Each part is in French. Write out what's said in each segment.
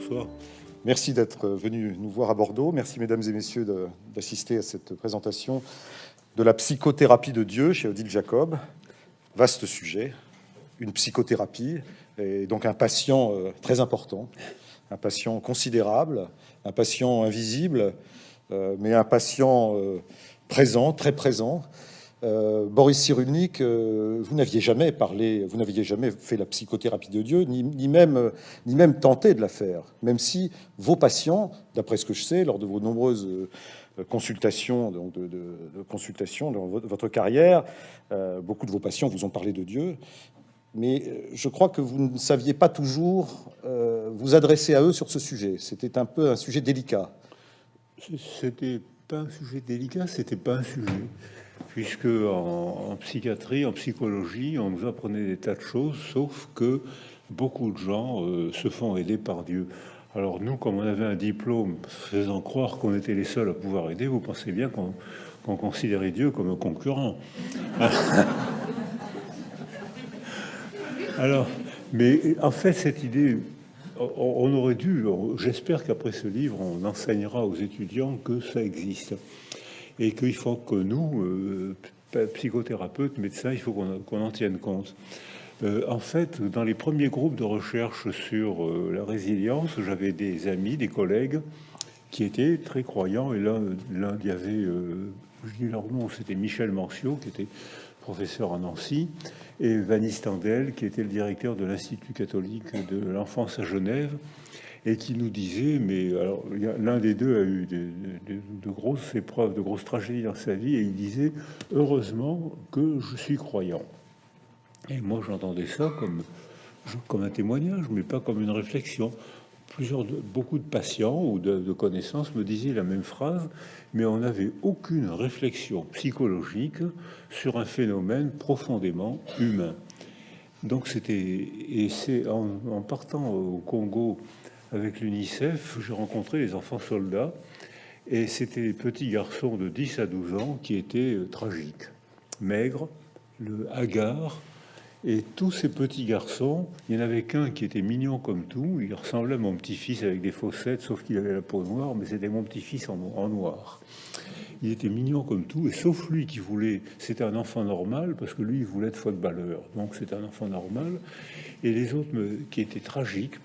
Bonsoir. Merci d'être venu nous voir à Bordeaux. Merci, mesdames et messieurs, d'assister à cette présentation de la psychothérapie de Dieu chez Odile Jacob. Vaste sujet, une psychothérapie, et donc un patient très important, un patient considérable, un patient invisible, mais un patient présent, très présent. Boris Cyrulnik, vous n'aviez jamais parlé, vous n'aviez jamais fait la psychothérapie de Dieu, ni même tenté de la faire, même si vos patients, d'après ce que je sais, lors de vos nombreuses consultations, donc de consultations dans votre carrière, beaucoup de vos patients vous ont parlé de Dieu, mais je crois que vous ne saviez pas toujours vous adresser à eux sur ce sujet. C'était un peu un sujet délicat. C'était pas un sujet délicat, c'était pas un sujet. Puisque en psychiatrie, en psychologie, on nous apprenait des tas de choses, sauf que beaucoup de gens se font aider par Dieu. Alors nous, comme on avait un diplôme faisant croire qu'on était les seuls à pouvoir aider, vous pensez bien qu'on considérait Dieu comme un concurrent. Alors, mais en fait, cette idée, on aurait dû, j'espère qu'après ce livre, on enseignera aux étudiants que ça existe. Et qu'il faut que nous, psychothérapeutes, médecins, il faut qu'on en tienne compte. En fait, dans les premiers groupes de recherche sur la résilience, j'avais des amis, des collègues qui étaient très croyants. Et l'un, il y avait, je dis leur nom, c'était Michel Manciot, qui était professeur à Nancy, et Vanny Standel, qui était le directeur de l'Institut catholique de l'enfance à Genève, et qui nous disait, mais alors l'un des deux a eu de grosses épreuves, de grosses tragédies dans sa vie, et il disait heureusement que je suis croyant. Et moi j'entendais ça comme un témoignage, mais pas comme une réflexion. Beaucoup de patients ou de connaissances me disaient la même phrase, mais on n'avait aucune réflexion psychologique sur un phénomène profondément humain. Donc c'est en partant au Congo avec l'UNICEF, j'ai rencontré les enfants soldats, et c'était des petits garçons de 10 à 12 ans qui étaient tragiques, maigres, hagards, et tous ces petits garçons, il n'y en avait qu'un qui était mignon comme tout, il ressemblait à mon petit-fils avec des fossettes, sauf qu'il avait la peau noire, mais c'était mon petit-fils en noir. Il était mignon comme tout, et sauf lui qui voulait, c'était un enfant normal, parce que lui, il voulait être footballeur, donc c'était un enfant normal, et les autres qui étaient tragiques,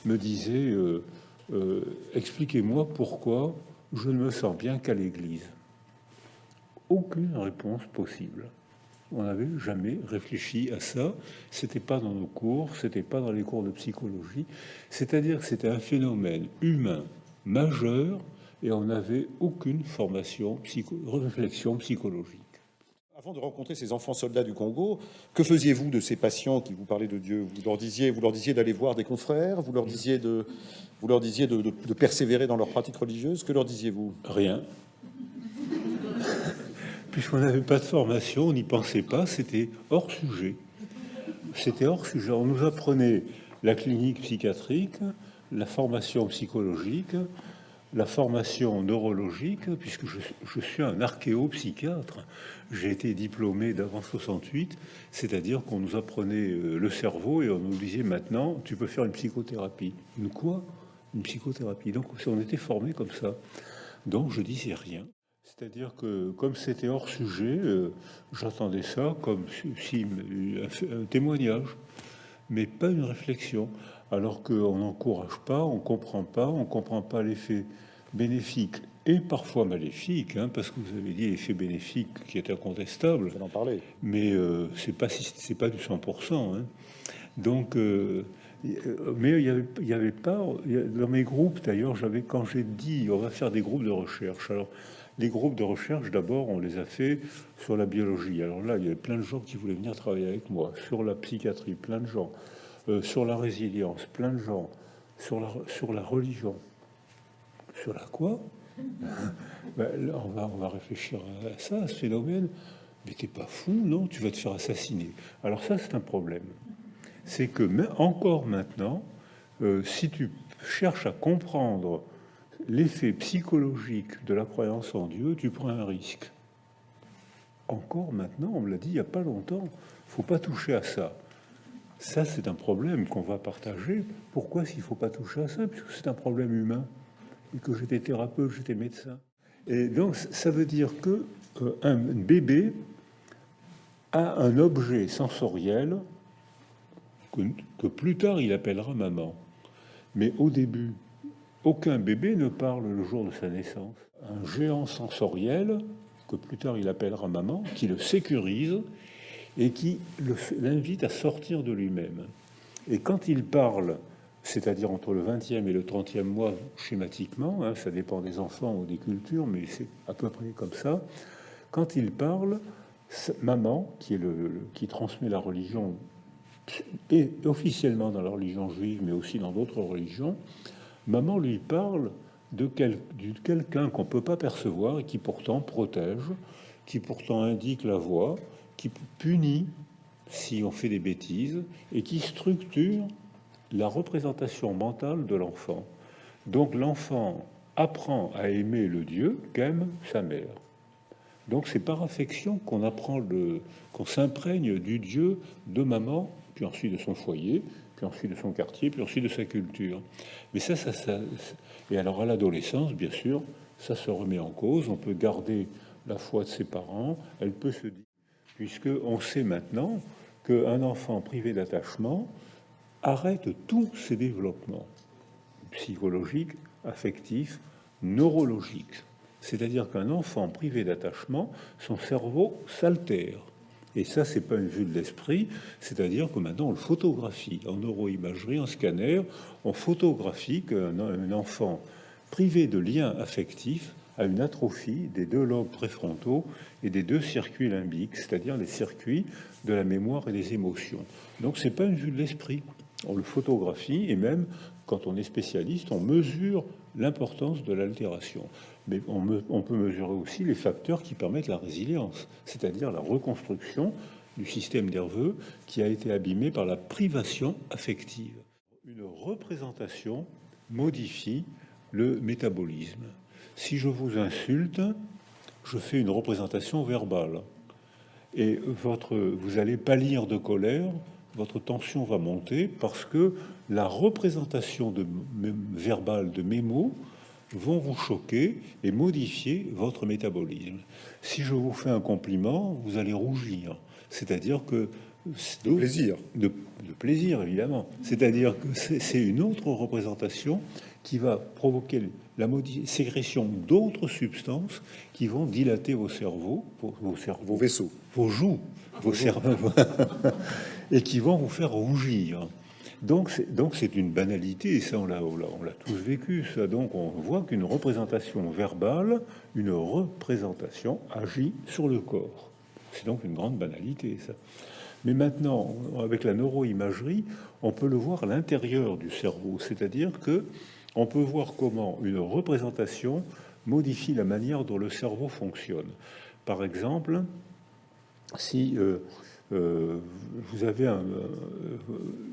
me disait expliquez-moi pourquoi je ne me sens bien qu'à l'église. Aucune réponse possible. On n'avait jamais réfléchi à ça. C'était pas dans nos cours, c'était pas dans les cours de psychologie. C'est-à-dire que c'était un phénomène humain majeur et on n'avait aucune formation, réflexion psychologique. Avant de rencontrer ces enfants soldats du Congo, que faisiez-vous de ces patients qui vous parlaient de Dieu? Vous leur disiez d'aller voir des confrères, vous leur disiez de persévérer dans leur pratique religieuse. Que leur disiez-vous? Rien. Puisqu'on n'avait pas de formation, on n'y pensait pas, c'était hors sujet. C'était hors sujet. On nous apprenait la clinique psychiatrique, la formation psychologique, la formation neurologique, puisque je suis un archéopsychiatre. J'ai été diplômé d'avant 68, c'est-à-dire qu'on nous apprenait le cerveau et on nous disait maintenant, tu peux faire une psychothérapie. Une quoi? Une psychothérapie. Donc on était formé comme ça. Donc je disais rien. C'est-à-dire que comme c'était hors sujet, j'entendais ça comme si un témoignage, mais pas une réflexion. Alors qu'on n'encourage pas, on comprend pas l'effet bénéfique et parfois maléfique, hein, parce que vous avez dit l'effet bénéfique qui est incontestable. Je vais en parler. Mais c'est pas du 100%. Hein. Donc, mais il y avait pas dans mes groupes d'ailleurs. Quand j'ai dit on va faire des groupes de recherche. Alors les groupes de recherche, d'abord, on les a fait sur la biologie. Alors là, il y avait plein de gens qui voulaient venir travailler avec moi, sur la psychiatrie, plein de gens, sur la résilience, plein de gens, sur la religion. Sur la quoi? Ben, on va réfléchir à ça, à ce phénomène. Mais t'es pas fou, non? Tu vas te faire assassiner. Alors ça, c'est un problème. C'est que encore maintenant, si tu cherches à comprendre l'effet psychologique de la croyance en Dieu, tu prends un risque. Encore maintenant, on me l'a dit il n'y a pas longtemps, faut pas toucher à ça. Ça, c'est un problème qu'on va partager. Pourquoi s'il ne faut pas toucher à ça? Puisque c'est un problème humain. Et que j'étais thérapeute, j'étais médecin. Et donc, ça veut dire que un bébé a un objet sensoriel que plus tard il appellera maman. Mais au début, aucun bébé ne parle le jour de sa naissance. Un géant sensoriel que plus tard il appellera maman, qui le sécurise et qui l'invite à sortir de lui-même. Et quand il parle, c'est-à-dire entre le 20e et le 30e mois, schématiquement, hein, ça dépend des enfants ou des cultures, mais c'est à peu près comme ça, quand il parle, maman, qui transmet la religion, et officiellement dans la religion juive, mais aussi dans d'autres religions, maman lui parle de quelqu'un qu'on ne peut pas percevoir et qui pourtant protège, qui pourtant indique la voie, qui punit si on fait des bêtises et qui structure la représentation mentale de l'enfant. Donc l'enfant apprend à aimer le Dieu qu'aime sa mère. Donc c'est par affection qu'on apprend qu'on s'imprègne du Dieu de maman, puis ensuite de son foyer, puis ensuite de son quartier, puis ensuite de sa culture. Mais ça et alors à l'adolescence, bien sûr, ça se remet en cause. On peut garder la foi de ses parents, elle peut se dire, puisque on sait maintenant qu'un enfant privé d'attachement arrête tous ses développements psychologiques, affectifs, neurologiques. C'est-à-dire qu'un enfant privé d'attachement, son cerveau s'altère. Et ça, c'est pas une vue de l'esprit, c'est-à-dire que maintenant on le photographie en neuroimagerie, en scanner, on photographie qu'un enfant privé de liens affectifs a une atrophie des deux lobes préfrontaux et des deux circuits limbiques, c'est-à-dire les circuits de la mémoire et des émotions. Donc c'est pas une vue de l'esprit, on le photographie et même quand on est spécialiste, on mesure l'importance de l'altération. Mais on peut mesurer aussi les facteurs qui permettent la résilience, c'est-à-dire la reconstruction du système nerveux qui a été abîmé par la privation affective. Une représentation modifie le métabolisme. Si je vous insulte, je fais une représentation verbale. Et vous allez pâlir de colère, votre tension va monter parce que la représentation verbale de mes mots vont vous choquer et modifier votre métabolisme. Si je vous fais un compliment, vous allez rougir. C'est-à-dire que... De plaisir. De plaisir, évidemment. C'est-à-dire que c'est une autre représentation qui va provoquer la sécrétion d'autres substances qui vont dilater vos cerveaux, vos vaisseaux, vos joues, vos cerveaux, et qui vont vous faire rougir. Donc c'est une banalité, et ça on l'a tous vécu, ça. Donc on voit qu'une représentation verbale, une représentation agit sur le corps. C'est donc une grande banalité, ça. Mais maintenant, avec la neuroimagerie, on peut le voir à l'intérieur du cerveau, c'est-à-dire que on peut voir comment une représentation modifie la manière dont le cerveau fonctionne. Par exemple, si vous avez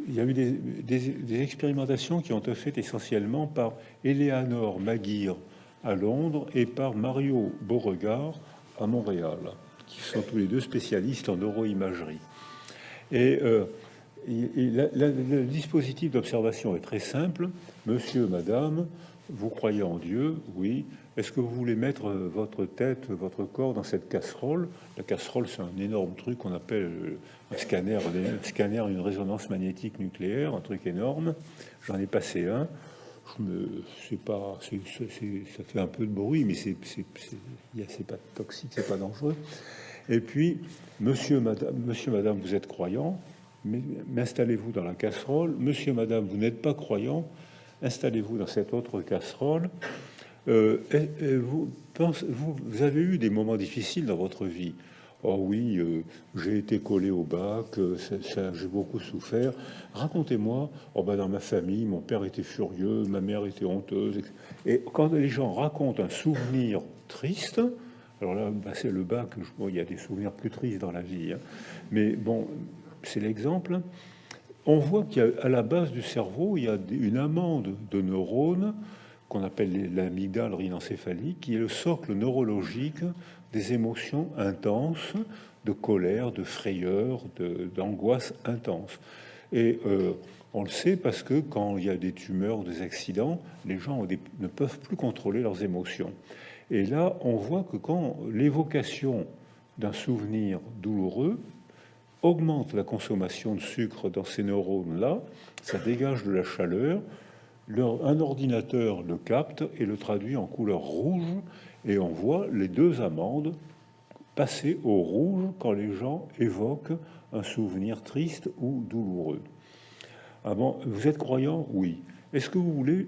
il y a eu des expérimentations qui ont été faites essentiellement par Eleanor Maguire à Londres et par Mario Beauregard à Montréal, qui sont tous les deux spécialistes en neuroimagerie. Et le dispositif d'observation est très simple. Monsieur, madame, vous croyez en Dieu? Oui. Est-ce que vous voulez mettre votre tête, votre corps dans cette casserole? La casserole, c'est un énorme truc qu'on appelle un scanner, une résonance magnétique nucléaire, un truc énorme. J'en ai passé un. Ça fait un peu de bruit, mais c'est pas toxique, c'est pas dangereux. Et puis, monsieur, madame, vous êtes croyant, mais installez-vous dans la casserole. Monsieur, madame, vous n'êtes pas croyant, installez-vous dans cette autre casserole. Vous avez eu des moments difficiles dans votre vie. Oh oui, j'ai été collé au bac, j'ai beaucoup souffert. Racontez-moi, dans ma famille, mon père était furieux, ma mère était honteuse. Et quand les gens racontent un souvenir triste, alors là, c'est le bac, il y a des souvenirs plus tristes dans la vie, hein. Mais bon, c'est l'exemple. On voit qu'à la base du cerveau, il y a une amande de neurones qu'on appelle l'amygdale rhinencéphalique, qui est le socle neurologique des émotions intenses, de colère, de frayeur, d'angoisse intense. Et on le sait parce que quand il y a des tumeurs ou des accidents, les gens ne peuvent plus contrôler leurs émotions. Et là, on voit que quand l'évocation d'un souvenir douloureux augmente la consommation de sucre dans ces neurones-là, ça dégage de la chaleur, un ordinateur le capte et le traduit en couleur rouge, et on voit les deux amandes passer au rouge quand les gens évoquent un souvenir triste ou douloureux. Ah bon, vous êtes croyant? Oui. Est-ce que vous voulez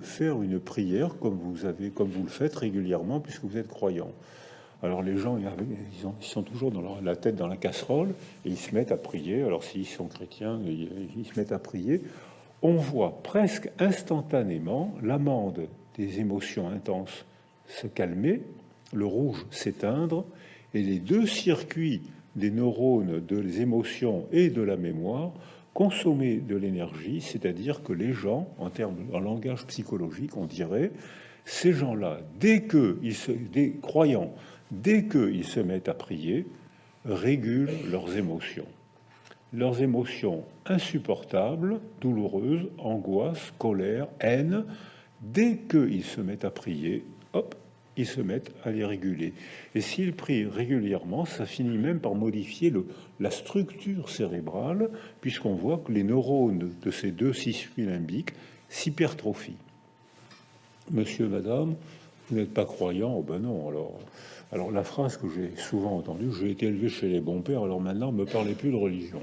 faire une prière comme vous le faites régulièrement puisque vous êtes croyant? Alors les gens, ils sont toujours la tête dans la casserole et ils se mettent à prier. Alors s'ils sont chrétiens, ils se mettent à prier. On voit presque instantanément l'amande des émotions intenses se calmer, le rouge s'éteindre, et les deux circuits des neurones des émotions et de la mémoire consommer de l'énergie, c'est-à-dire que les gens, en langage psychologique, on dirait, ces gens-là, des croyants, dès qu'ils se mettent à prier, régulent leurs émotions. Leurs émotions insupportables, douloureuses, angoisse, colère, haine, dès qu'ils se mettent à prier, hop, ils se mettent à les réguler. Et s'ils prient régulièrement, ça finit même par modifier la structure cérébrale, puisqu'on voit que les neurones de ces deux circuits limbiques s'hypertrophient. Monsieur, madame, vous n'êtes pas croyant? Oh ben non, alors la phrase que j'ai souvent entendue, j'ai été élevé chez les bons pères, alors maintenant, ne me parlez plus de religion.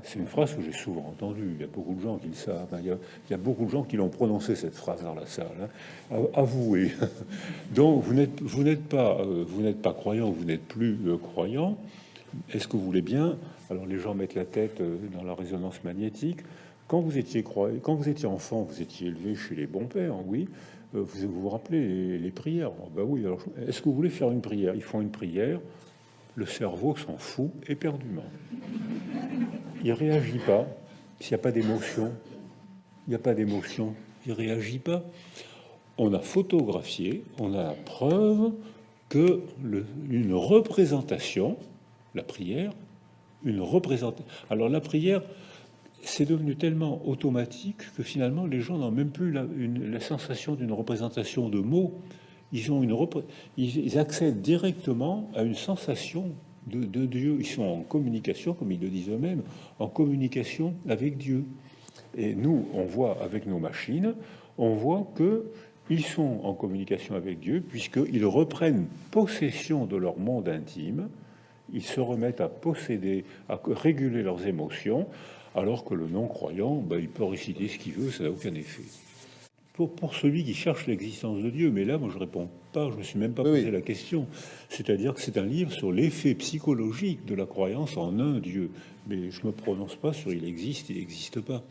C'est une phrase que j'ai souvent entendue. Il y a beaucoup de gens qui le savent. Il y a beaucoup de gens qui l'ont prononcé, cette phrase, dans la salle. Avouez. Donc, vous n'êtes pas croyant, vous n'êtes plus croyant. Est-ce que vous voulez bien? Alors, les gens mettent la tête dans la résonance magnétique. Quand vous étiez enfant, vous étiez élevé chez les bons pères, oui. Vous rappelez les prières? Ben oui. Alors, est-ce que vous voulez faire une prière? Ils font une prière. Le cerveau s'en fout éperdument. Il réagit pas. S'il n'y a pas d'émotion, il il réagit pas. On a photographié, on a la preuve que une représentation, la prière, alors la prière, c'est devenu tellement automatique que finalement les gens n'ont même plus la sensation d'une représentation de mots. Ils accèdent directement à une sensation de Dieu. Ils sont en communication, comme ils le disent eux-mêmes, en communication avec Dieu. Et nous, on voit avec nos machines, on voit qu'ils sont en communication avec Dieu, puisqu'ils reprennent possession de leur monde intime, ils se remettent à réguler leurs émotions, alors que le non-croyant, il peut réciter ce qu'il veut, ça n'a aucun effet. Pour celui qui cherche l'existence de Dieu, mais là, moi, je réponds pas, je me suis même pas posé la question. C'est-à-dire que c'est un livre sur l'effet psychologique de la croyance en un Dieu. Mais je me prononce pas sur il existe, il n'existe pas.